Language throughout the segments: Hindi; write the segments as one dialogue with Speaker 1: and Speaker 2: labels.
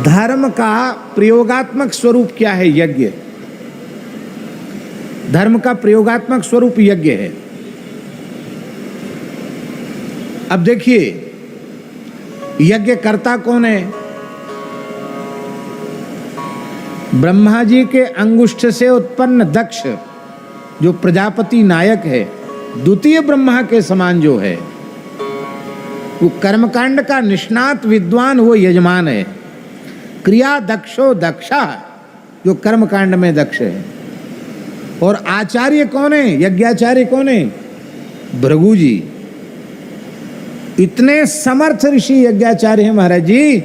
Speaker 1: धर्म का प्रयोगात्मक स्वरूप क्या है? यज्ञ। धर्म का प्रयोगात्मक स्वरूप यज्ञ है। अब देखिए, यज्ञ करता कौन है? ब्रह्मा जी के अंगुष्ठ से उत्पन्न दक्ष, जो प्रजापति नायक है, द्वितीय ब्रह्मा के समान जो है, वो कर्मकांड का निष्णात विद्वान, वो यजमान है। क्रिया दक्षो दक्षा, जो कर्मकांड में दक्ष है। और आचार्य कौन है? यज्ञाचार्य कौन है? भृगु जी। इतने समर्थ ऋषि यज्ञाचार्य हैं महाराज जी,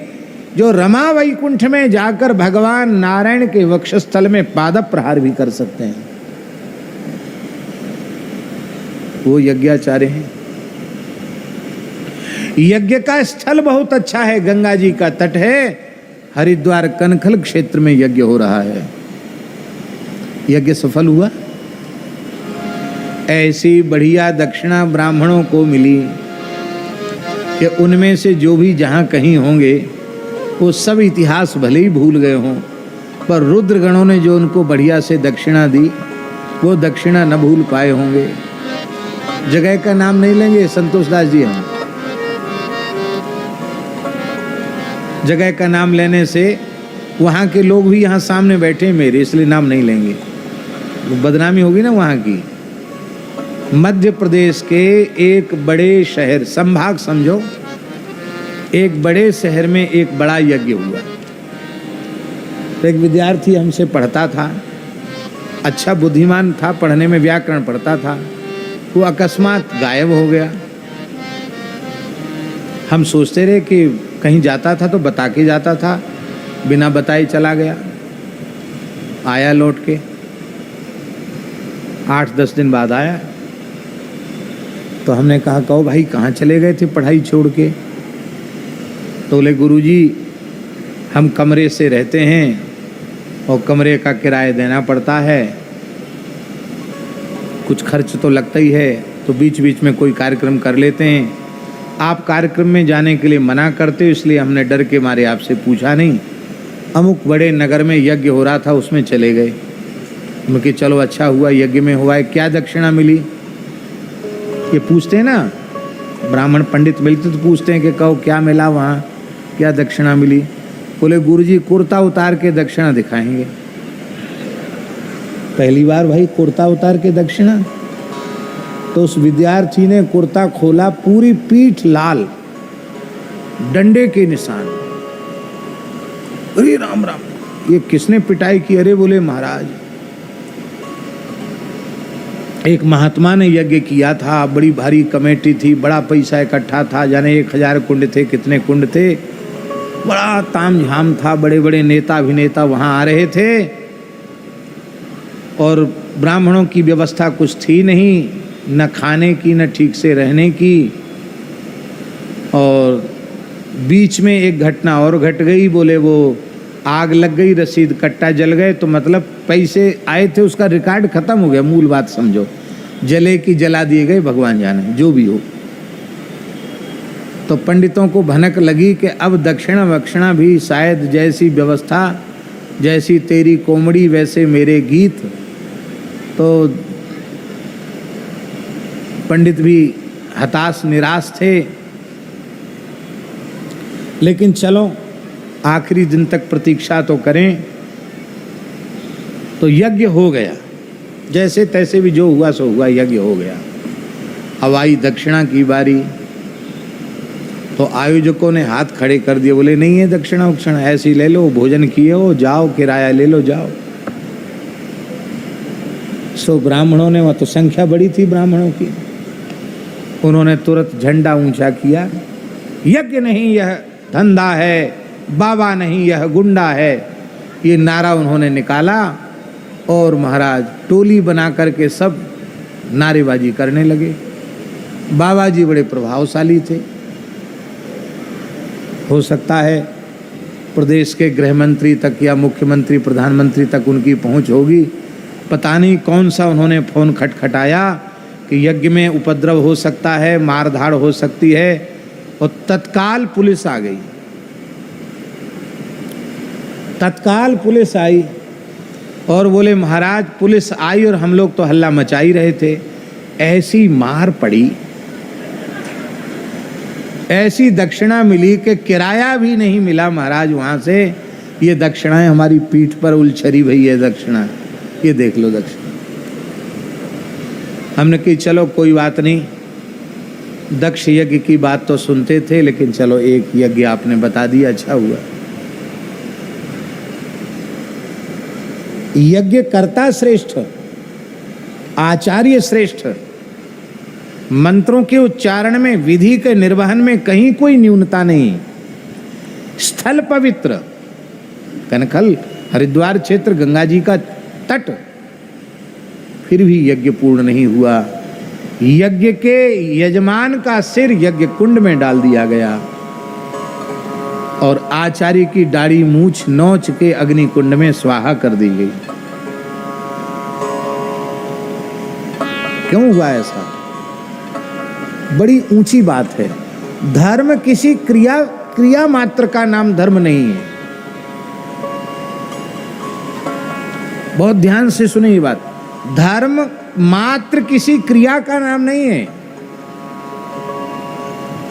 Speaker 1: जो रमा वैकुंठ में जाकर भगवान नारायण के वक्षस्थल में पाद प्रहार भी कर सकते हैं। वो यज्ञाचार्य हैं। यज्ञ का स्थल बहुत अच्छा है, गंगा जी का तट है, हरिद्वार कनखल क्षेत्र में यज्ञ हो रहा है। यज्ञ सफल हुआ। ऐसी बढ़िया दक्षिणा ब्राह्मणों को मिली कि उनमें से जो भी जहां कहीं होंगे, वो सब इतिहास भले ही भूल गए हों, पर रुद्रगणों ने जो उनको बढ़िया से दक्षिणा दी, वो दक्षिणा न भूल पाए होंगे। जगह का नाम नहीं लेंगे संतोष दास जी, हम जगह का नाम लेने से वहाँ के लोग भी यहाँ सामने बैठे मेरे, इसलिए नाम नहीं लेंगे, वो बदनामी होगी ना वहाँ की। मध्य प्रदेश के एक बड़े शहर, संभाग समझो, एक बड़े शहर में एक बड़ा यज्ञ हुआ। तो एक विद्यार्थी हमसे पढ़ता था, अच्छा बुद्धिमान था, पढ़ने में व्याकरण पढ़ता था, वो अकस्मात गायब हो गया। हम सोचते रहे कि कहीं जाता था तो बता के जाता था, बिना बताए चला गया। आया लौट के 8-10 दिन बाद आया, तो हमने कहा, कहो भाई कहाँ चले गए थे पढ़ाई छोड़ के? तो बोले, गुरुजी हम कमरे से रहते हैं और कमरे का किराया देना पड़ता है, कुछ खर्च तो लगता ही है, तो बीच बीच में कोई कार्यक्रम कर लेते हैं। आप कार्यक्रम में जाने के लिए मना करते हो, इसलिए हमने डर के मारे आपसे पूछा नहीं। अमुक बड़े नगर में यज्ञ हो रहा था, उसमें चले गए। उनके चलो अच्छा हुआ, यज्ञ में हुआ है, क्या दक्षिणा मिली? ये पूछते हैं ना, ब्राह्मण पंडित मिलते तो पूछते हैं कि कहो क्या मिला वहाँ, क्या दक्षिणा मिली? बोले, गुरुजी कुर्ता उतार के दक्षिणा दिखाएंगे। पहली बार भाई कुर्ता उतार के दक्षिणा? तो उस विद्यार्थी ने कुर्ता खोला, पूरी पीठ लाल, डंडे के निशान। अरे राम राम, ये किसने पिटाई की? अरे बोले महाराज, एक महात्मा ने यज्ञ किया था, बड़ी भारी कमेटी थी, बड़ा पैसा इकट्ठा था, जाने 1000 कुंड थे, कितने कुंड थे, बड़ा तामझाम था, बड़े बड़े नेता अभिनेता वहां आ रहे थे, और ब्राह्मणों की व्यवस्था कुछ थी नहीं, न खाने की न ठीक से रहने की। और बीच में एक घटना और घट गई। बोले वो आग लग गई, रसीद कट्टा जल गए, तो मतलब पैसे आए थे उसका रिकॉर्ड खत्म हो गया। मूल बात समझो, जले की जला दिए गए, भगवान जाने जो भी हो। तो पंडितों को भनक लगी कि अब दक्षिणा वक्षिणा भी शायद, जैसी व्यवस्था जैसी तेरी कोमड़ी वैसे मेरे गीत। तो पंडित भी हताश निराश थे, लेकिन चलो आखिरी दिन तक प्रतीक्षा तो करें। तो यज्ञ हो गया, जैसे तैसे भी जो हुआ सो हुआ, यज्ञ हो गया। अब आई दक्षिणा की बारी, तो आयोजकों ने हाथ खड़े कर दिए, बोले नहीं है दक्षिणा वक्षिणा, ऐसी ले लो, भोजन किए हो, जाओ किराया ले लो, जाओ। सो ब्राह्मणों ने, वह तो संख्या बड़ी थी ब्राह्मणों की, उन्होंने तुरंत झंडा ऊंचा किया, यज्ञ नहीं यह धंधा है, बाबा नहीं यह गुंडा है, ये नारा उन्होंने निकाला। और महाराज टोली बना करके सब नारेबाजी करने लगे। बाबा जी बड़े प्रभावशाली थे, हो सकता है प्रदेश के गृह मंत्री तक या मुख्यमंत्री प्रधानमंत्री तक उनकी पहुंच होगी। पता नहीं कौन सा उन्होंने फोन खटखटाया कि यज्ञ में उपद्रव हो सकता है, मारधाड़ हो सकती है, और तत्काल पुलिस आ गई। तत्काल पुलिस आई और बोले महाराज पुलिस आई और हम लोग तो हल्ला मचा ही रहे थे, ऐसी मार पड़ी, ऐसी दक्षिणा मिली कि किराया भी नहीं मिला महाराज वहां से। ये दक्षिणाएं हमारी पीठ पर उलझरी भई है दक्षिणा, ये देख लो दक्षिणा। हमने कही चलो कोई बात नहीं, दक्ष यज्ञ की बात तो सुनते थे लेकिन चलो एक यज्ञ आपने बता दिया, अच्छा हुआ। यज्ञ कर्ता श्रेष्ठ, आचार्य श्रेष्ठ, मंत्रों के उच्चारण में, विधि के निर्वहन में कहीं कोई न्यूनता नहीं। स्थल पवित्र, कनखल हरिद्वार क्षेत्र गंगा जी का तट, फिर भी यज्ञ पूर्ण नहीं हुआ। यज्ञ के यजमान का सिर यज्ञ कुंड में डाल दिया गया और आचार्य की दाढ़ी मूछ नोच के अग्नि कुंड में स्वाहा कर दी गई। क्यों हुआ ऐसा? बड़ी ऊंची बात है। धर्म किसी क्रिया मात्र का नाम धर्म नहीं है। बहुत ध्यान से सुने ये बात। धर्म मात्र किसी क्रिया का नाम नहीं है।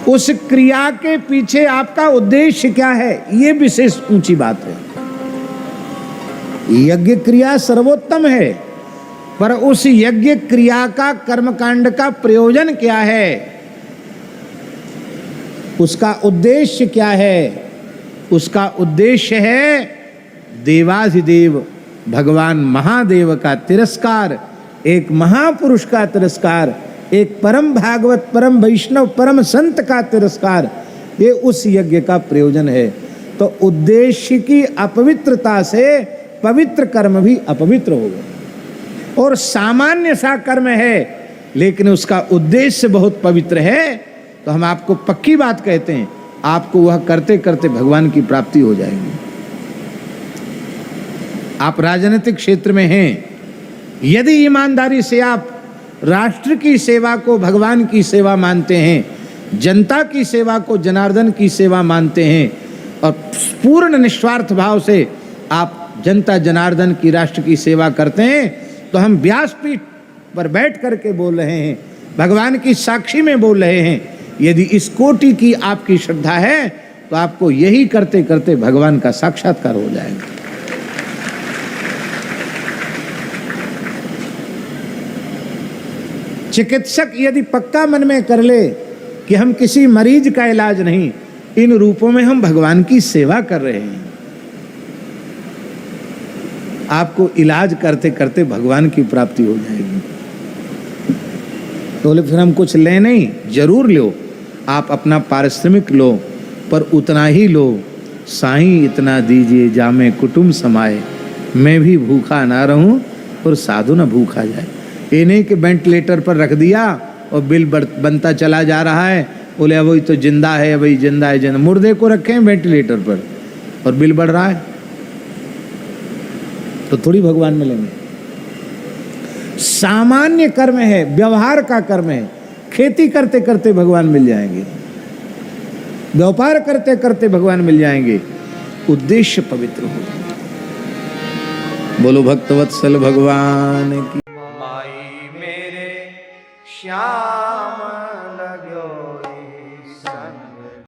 Speaker 1: उस क्रिया के पीछे आपका उद्देश्य क्या है, ये विशेष ऊंची बात है। यज्ञ क्रिया सर्वोत्तम है, पर उस यज्ञ क्रिया का कर्मकांड का प्रयोजन क्या है, उसका उद्देश्य क्या है? उसका उद्देश्य है देवाधिदेव भगवान महादेव का तिरस्कार, एक महापुरुष का तिरस्कार, एक परम भागवत, परम वैष्णव, परम संत का तिरस्कार। ये उस यज्ञ का प्रयोजन है। तो उद्देश्य की अपवित्रता से पवित्र कर्म भी अपवित्र होगा। और सामान्य सा कर्म है लेकिन उसका उद्देश्य बहुत पवित्र है, तो हम आपको पक्की बात कहते हैं, आपको वह करते करते भगवान की प्राप्ति हो जाएगी। आप राजनीतिक क्षेत्र में हैं, यदि ईमानदारी से आप राष्ट्र की सेवा को भगवान की सेवा मानते हैं, जनता की सेवा को जनार्दन की सेवा मानते हैं और पूर्ण निस्वार्थ भाव से आप जनता जनार्दन की राष्ट्र की सेवा करते हैं, तो हम व्यासपीठ पर बैठ करके बोल रहे हैं, भगवान की साक्षी में बोल रहे हैं, यदि इस कोटि की आपकी श्रद्धा है तो आपको यही करते करते भगवान का साक्षात्कार हो जाएगा। चिकित्सक यदि पक्का मन में कर ले कि हम किसी मरीज का इलाज नहीं, इन रूपों में हम भगवान की सेवा कर रहे हैं, आपको इलाज करते करते भगवान की प्राप्ति हो जाएगी। तो बोले फिर हम कुछ ले नहीं, जरूर लो, आप अपना पारिश्रमिक लो, पर उतना ही लो। साईं इतना दीजिए जामे कुटुंब समाए, मैं भी भूखा ना रहूं और साधु न भूखा जाए। ये नहीं कि वेंटिलेटर पर रख दिया और बिल बनता चला जा रहा है, बोले वही तो जिंदा है, वही जिंदा है, जिंदा। मुर्दे को रखे हैं वेंटिलेटर पर और बिल बढ़ रहा है, तो थोड़ी भगवान मिलेंगे। सामान्य कर्म है, व्यवहार का कर्म है, खेती करते करते भगवान मिल जाएंगे, व्यापार करते करते भगवान मिल जाएंगे, उद्देश्य पवित्र हो। बोलो भक्तवत्सल भगवान की।
Speaker 2: माई मेरे श्याम